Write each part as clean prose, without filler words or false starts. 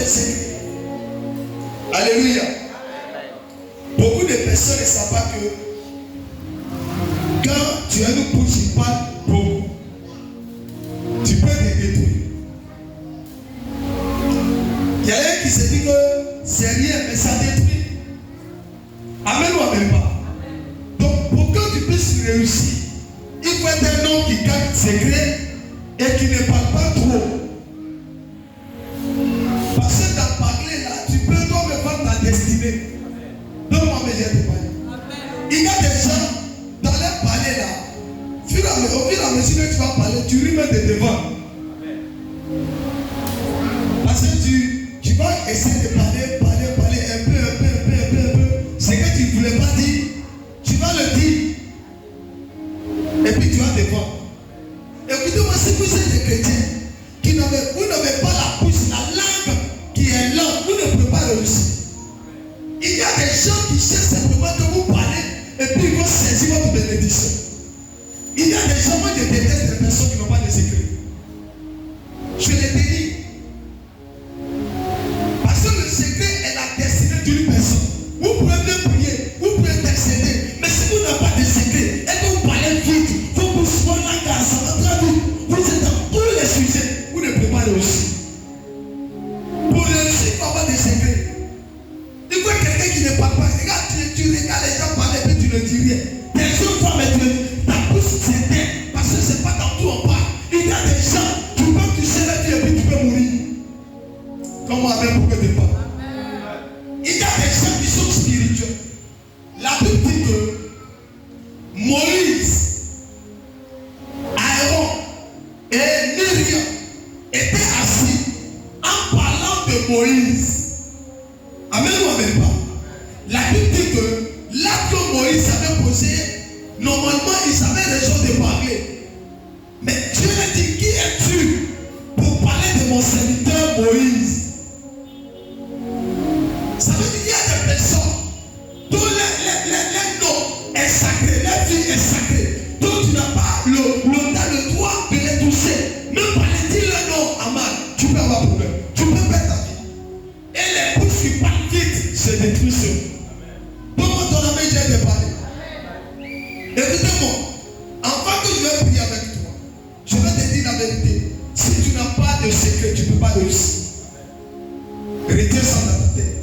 des secrets. Alléluia. Beaucoup de personnes ne savent pas que quand tu as une bouche qui parle beaucoup, tu peux te détruire. Il y a un qui se dit que c'est rien, mais ça détruit. Amen ou amen pas. Donc pour que tu puisses réussir, il faut être un homme qui garde secret et qui ne parle pas trop. Parce que dans parler là, tu peux toi-même faire ta destinée. Donne-moi mes yeux de parler. Il y a des gens dans leur parler là, au fur et à mesure que tu vas parler, tu rimes de devant. Parce que tu vas essayer de parler un peu. Ce que tu ne voulais pas dire, tu vas le dire. Et puis tu vas devant. Écoutez-moi, si vous êtes des chrétiens, vous n'avez pas la bouche, la langue qui est langue, vous ne pouvez pas réussir. Il y a des gens qui cherchent simplement que vous parlez et puis ils vont saisir votre bénédiction. Il y a des gens, moi je déteste les personnes qui n'ont pas de secret. Je les bénis. Parce que le secret est la destinée d'une personne. Vous pouvez bien prier, vous pouvez intercéder, mais si vous n'avez pas de secret et que vous parlez vite, vos bouches vont la garde, ça va très vite. Vous êtes dans tous les sujets, vous ne pouvez pas réussir. Pour réussir, il faut avoir des secrets. Il faut quelqu'un qui ne parle pas. Regarde, tu regardes les gens parler et puis tu ne dis rien. Des gens font maintenant, ta bouche s'éteint parce que c'est pas dans tout on parle. Il y a des gens, tu peux toucher la vie et puis tu peux mourir. Comment avec beaucoup de pas. Il y a des gens qui sont spirituels. La Bible dit que Moïse, Aaron et Myriam étaient assis en parlant de Moïse. Amen ou amen pas. La Bible dit que là que Moïse avait posé, normalement il avait raison de parler. Mais Dieu a dit, qui es-tu pour parler de mon serviteur Moïse? Ça veut dire qu'il y a des personnes dont les noms est sacré, la vie est sacrée, dont tu n'as pas le droit de les toucher. Même par les dire le nom, Aman, tu peux avoir problème. Tu peux perdre ta vie. Et les bouches qui parlent vite se détruisent. Comment ton ami j'ai de parler? Écoutez-moi, avant que je vais prier avec toi, je vais te dire la vérité. Si tu n'as pas de secret, tu ne peux pas réussir. Retiens ça dans ta tête.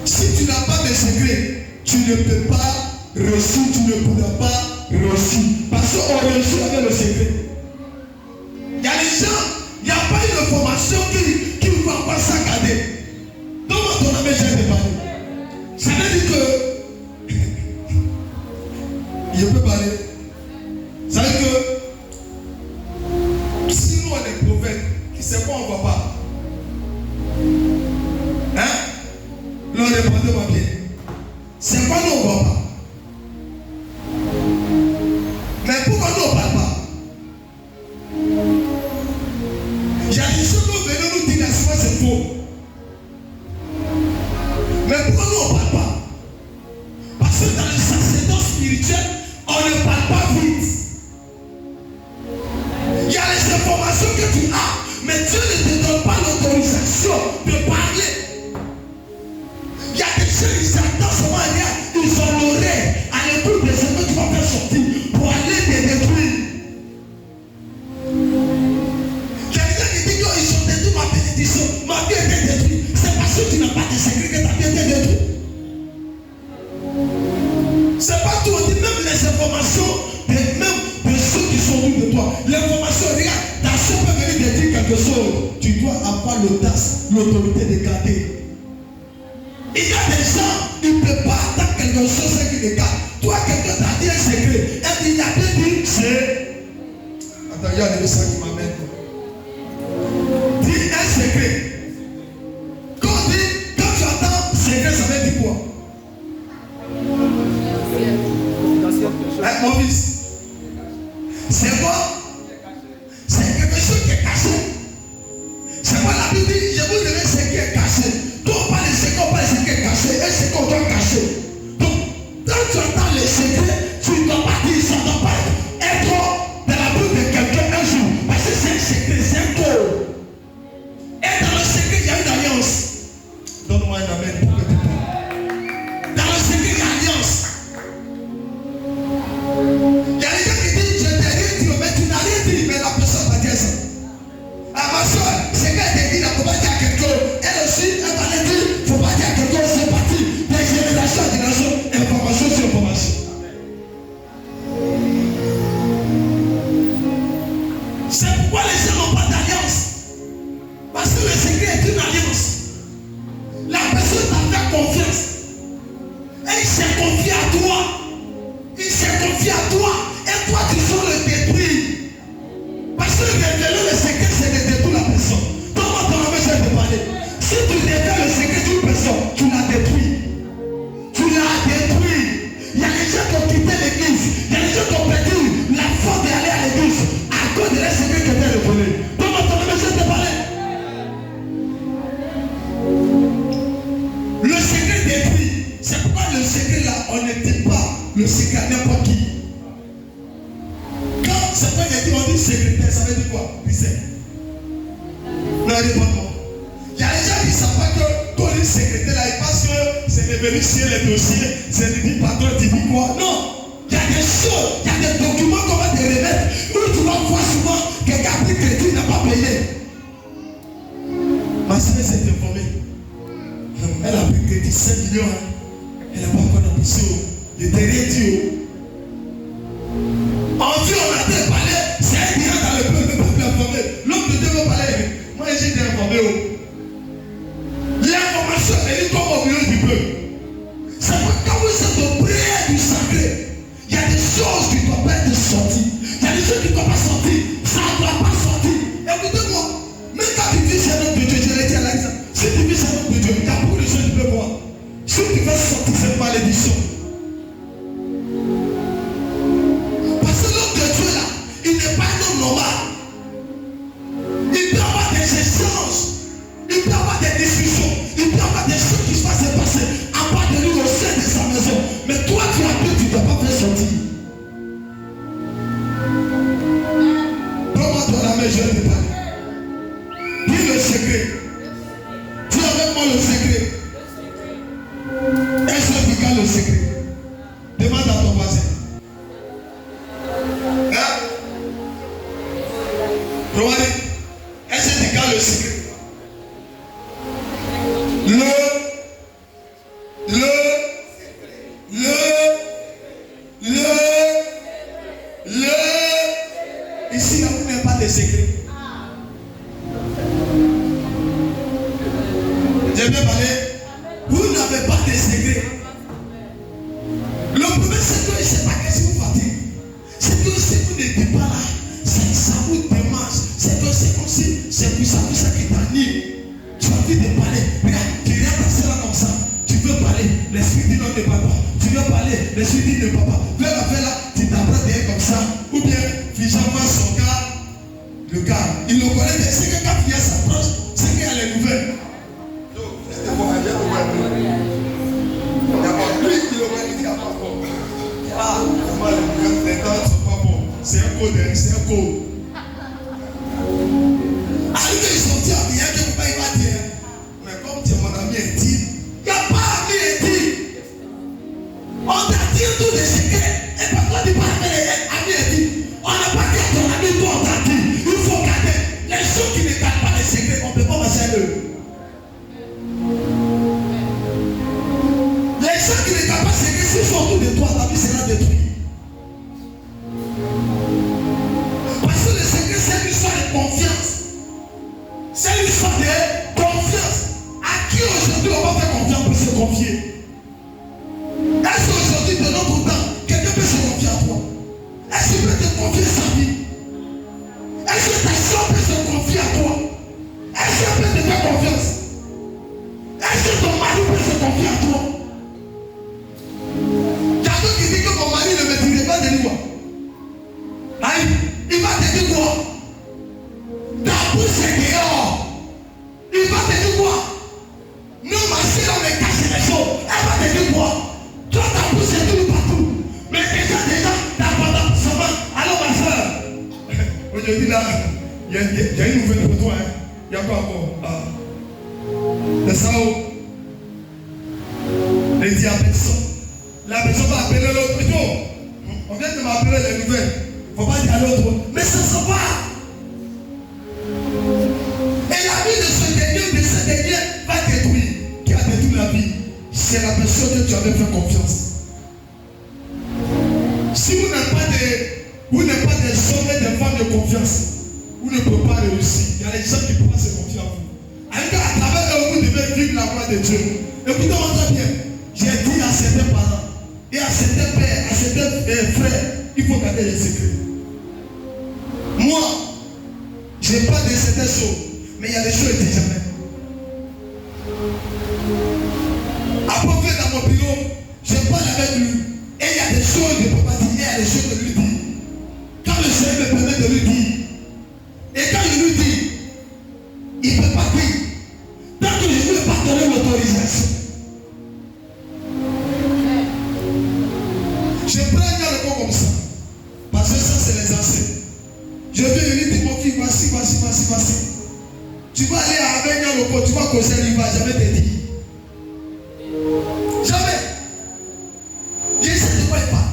Si tu n'as pas de secret, tu ne peux pas réussir, tu ne pourras pas réussir. Parce qu'on réussit avec le secret. Il y a des gens, il n'y a pas une formation qui ne va pas s'accader. Donne-moi ton ami, j'ai de parler. Ça veut dire que je peux parler. Ça veut dire que si nous on est prophètes, qui sait quoi on ne voit pas. Hein? L'on répondait pas bien. C'est quoi nous on ne voit pas? Mais pourquoi nous on ne parle pas? Il y a des choses que nous venons nous dire, c'est faux. Mais pourquoi nous on ne parle pas? Parce que dans le sacerdoce spirituel, on ne parle pas vite. Il y a les informations que tu as, mais Dieu ne te donne pas l'autorisation de parler. Il y a des gens qui s'attendent seulement à rien, ils ont l'oreille à l'écoute de ce que tu vas faire sortir pour aller te détruire. Il y a des gens qui disent qu'ils sont détruits ma bénédiction, ma vie est détruite. C'est parce que tu n'as pas de secret que ta vie est détruite. C'est pas tout, on dit même les informations, même de ceux qui sont venus de toi. L'information, regarde, ta soeur peut venir te dire quelque chose. Tu dois avoir l'audace, l'autorité de garder. Il y a des gens, ils ne peuvent pas attendre quelque chose qui les garde. Toi, quelqu'un t'a dit un secret. Et il a bien dit, c'est. Attends, il y a des gens qui m'amènent. Dis un secret. Quand tu attends secret, ça veut dire quoi? Mon fils, c'est quoi? C'est quelque chose qui est caché. C'est quoi la Bible dit? Je vous dirai ce qui est caché. Toi, on parle de ce qu'on parle de ce qui est caché et ce qu'on doit cacher. Donc, quand tu entends les secrets, tu ne dois pas dire ça ne doit pas être dans la bouche de quelqu'un un jour. Parce que c'est un secret, c'est un code. Et dans le secret, il y a une Si tu défais le secret d'une personne, tu l'as détruit. Tu l'as détruit. Il y a des gens qui ont quitté l'église. Il y a des gens qui ont perdu la force d'aller à l'église à cause de leur secret qui était révélé. Donc, ton monsieur te parlait. Le secret détruit. C'est pourquoi le secret là, on ne dit pas le secret à n'importe qui. Quand c'est pas on dit secrétaire, ça veut dire quoi? Non, répondons. Il y a des gens qui ne savent pas que quand on dit secrétaire là, ils pensent que c'est de vérifier les dossiers, c'est de dire patron, tu dis quoi? Non. Il y a des choses, il y a des documents qu'on va te remettre où tu vas voir souvent que Gabriel Crédit n'a pas payé. Ma soeur s'est informée. Elle a pris crédit 5 millions. Elle n'a pas encore apprécié. Il était réduit. En vie, on a été parlé. C'est un direct dans le peuple informé. L'homme de Dieu veut parler. Moi, j'ai été informé. L'information est comme au milieu du peuple. C'est pourquoi quand vous êtes au prière du sacré, il y a des choses qui ne doivent pas être sorties. Il y a des choses qui ne doivent pas sortir. Ça ne doit pas sortir. Écoutez-moi. Même quand tu vis chez l'homme de Dieu, je l'ai dit à l'Alexandre. Si tu vis chez l'homme de Dieu, il y a beaucoup de choses que tu peux voir. Si tu veux sortir cette malédiction. Parce que l'homme de Dieu là, il n'est pas un homme normal. Il peut avoir des échanges. Il peut avoir des discussions. Il peut avoir des choses qui vont se passer à part de lui au sein de sa maison. Mais toi, tu as peur, tu ne dois pas faire sortir. Donne-moi ton main, je vais te parler. Dis le secret. Dis avec moi le secret. Est-ce que tu gardes le secret? Demande à ton voisin. Hein? Regardez. Est-ce que tu gardes le secret? Ici, là, vous n'avez pas de secret. Je vais parler. Vous n'avez pas de secret. Le premier secret, c'est pas que si vous fatigue. C'est que si vous n'êtes pas là, ça vous démange. C'est que c'est comme si c'est pour ça qui t'anime. Tu as envie de parler. Regarde, tu viens passer là comme ça. Tu veux parler. L'esprit dit non de papa. Tu veux parler. L'esprit dit de papa. Fais là. Tu t'apprends derrière comme ça. Ou bien, Fijan voit son gars. Le gars, il le connaît. C'est que quand Fijan s'approche, c'est qu'il y a les nouvelles. C'est un code, c'est un code. Arrivé, ils sont dit, il y a quelqu'un qui va dire, mais comme tu es mon ami intime, il n'y a pas ami intime. On t'a dit tous les secrets, et pourquoi tu parles de ami intime? On n'a pas dit à ton ami, toi on t'a dit, il faut garder. Les gens qui ne gardent pas les secrets, on ne peut pas passer à eux. Les gens qui ne gardent pas les secrets, s'ils sont autour de toi, ta vie sera détruite. Confiance. C'est une histoire de confiance. À qui aujourd'hui on va faire confiance pour se confier? Est-ce qu'aujourd'hui de notre temps, quelqu'un peut se confier à toi? Est-ce qu'il peut te confier sa vie? Est-ce que ta soeur peut se confier à toi? Est-ce qu'elle peut te faire confiance? Est-ce que ton mari peut se confier à toi? Quelqu'un qui dit que mon mari ne me dirait pas de lui. Il va te dire quoi? Ta bouche est dehors. Il va te dire quoi? Non, ma soeur, on est caché les choses. Elle va te dire quoi? Toi, ta bouche est tout partout. Mais déjà, t'as pas d'absence. Alors, ma soeur. Aujourd'hui, là, il y a une nouvelle pour toi. Il y a quoi encore? C'est ça où? Les diabètes. La personne va appeler l'autre. On vient de m'appeler les nouvelles. Il ne faut pas dire à l'autre. Mais ça ne se va. Et la vie de ce dernier va détruire. Qui a détruit la vie? C'est la personne que tu avais fait confiance. Si vous n'êtes pas des hommes et des femmes de confiance, vous ne pouvez pas réussir. Il y a des gens qui ne peuvent pas se confier en vous. À travers eux, vous devez vivre la gloire de Dieu. Écoutez-moi très bien. J'ai dit à certains parents et à certains pères, à certains frères, il faut garder les secrets. Moi, je n'ai pas de certaines choses, mais il y a des choses que je jamais. donné l'autorisation. Je prends le pot comme ça. Parce que ça, c'est les anciens. Je vais venir dire mon fils, voici. Tu vas aller avec le pot, tu vas causer, il ne va jamais te dire. Jamais. Je sais de quoi il parle.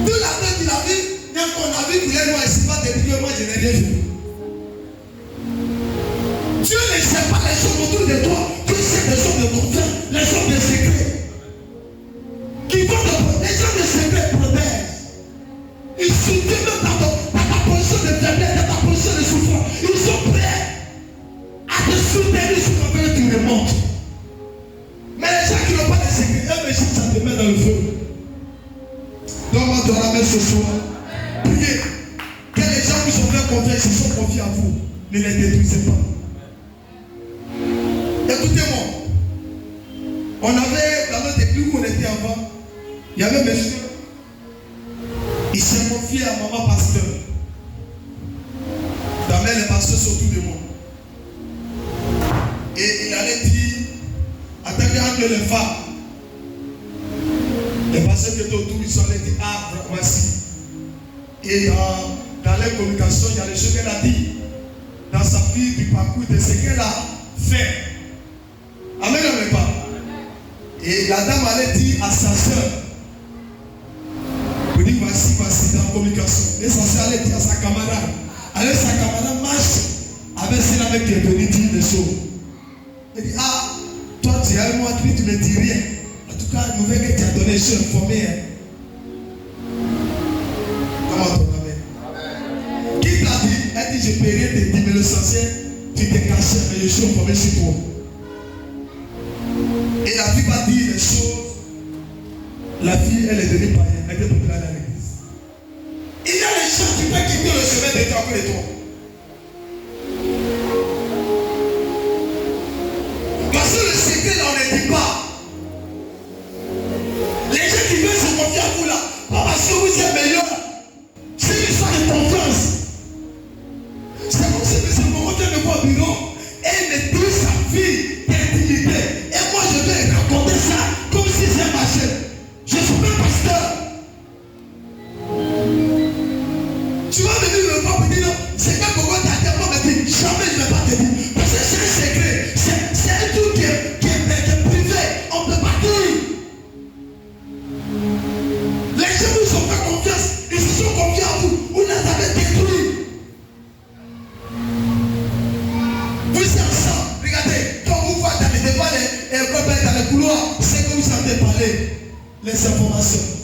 Tout la tête qu'il a vu, même qu'on a vu qu'il est loin, il ne va pas te dire, moi je n'ai rien vu. Dieu ne sait pas les choses autour de toi. Dieu sait les choses de confiance, les choses de secret. Qui vont te protéger, les gens de secret protègent. Ils soutiennent même dans ta position de faiblesse, dans ta position de souffrance. Ils sont prêts à te soutenir sur ton père, tu remontes. Mais les gens qui n'ont pas de secret, eux, ça te met dans le feu. Donne-moi de la main ce soir. Priez. Que les gens qui sont fait confiance, ils sont confiés à vous. Ne les détruisez pas. Écoutez-moi. On avait, dans notre église où on était avant, il y avait un monsieur. Il s'est confié à maman pasteur. D'amener les pasteurs sont autour de moi. Et il allait dire, attendez que les femmes, les pasteurs qui étaient autour, ils sont allés dire, ah, voici. Et dans les communications, il y a les choses qu'elle a dit. Dans sa vie, du parcours, de ce qu'elle a fait. Amen, amen, pas. Et la dame allait dire à sa soeur, vous dites voici dans la communication. Et sa soeur allait dire à sa camarade. Alors sa camarade marche avec celle avec qui est venue dire des choses. Elle dit, ah, toi tu es avec moi, tu ne dis rien. En tout cas, la nouvelle que tu as donnée, je suis informé. Hein. Comment ton amen? Qui t'a dit? Elle dit, je ne peux rien te dire, mais le sorcier, tu t'es caché, mais je suis informé sur toi. Et la fille va dire les choses. La fille, elle est devenue païenne. Elle était populaire dans l'église. Il y a les gens qui peuvent quitter le chemin de Dieu à cause de toi. Parce que le secret, là, on ne dit pas. Les gens qui veulent se confier à vous, là, pas parce que vous êtes meilleur. C'est une histoire de confiance. C'est comme si M. Momoté me voit au bureau et il me dit sa vie d'intimité. Et moi, je vais raconter ça comme si c'est marché. Je suis pas pasteur. Tu vas venir me voir et dire non, c'est pas pourquoi tu as tellement me dit, jamais je ne vais pas te dire. Parce que c'est un secret, c'est un truc qui est privé, on ne peut pas dire. Les gens vous ont fait confiance, ils se sont confiés à vous, vous les avez détruits. Vous êtes ensemble, regardez, quand vous voyez dans les débats, dans les couloirs, c'est que vous avez parlé les informations.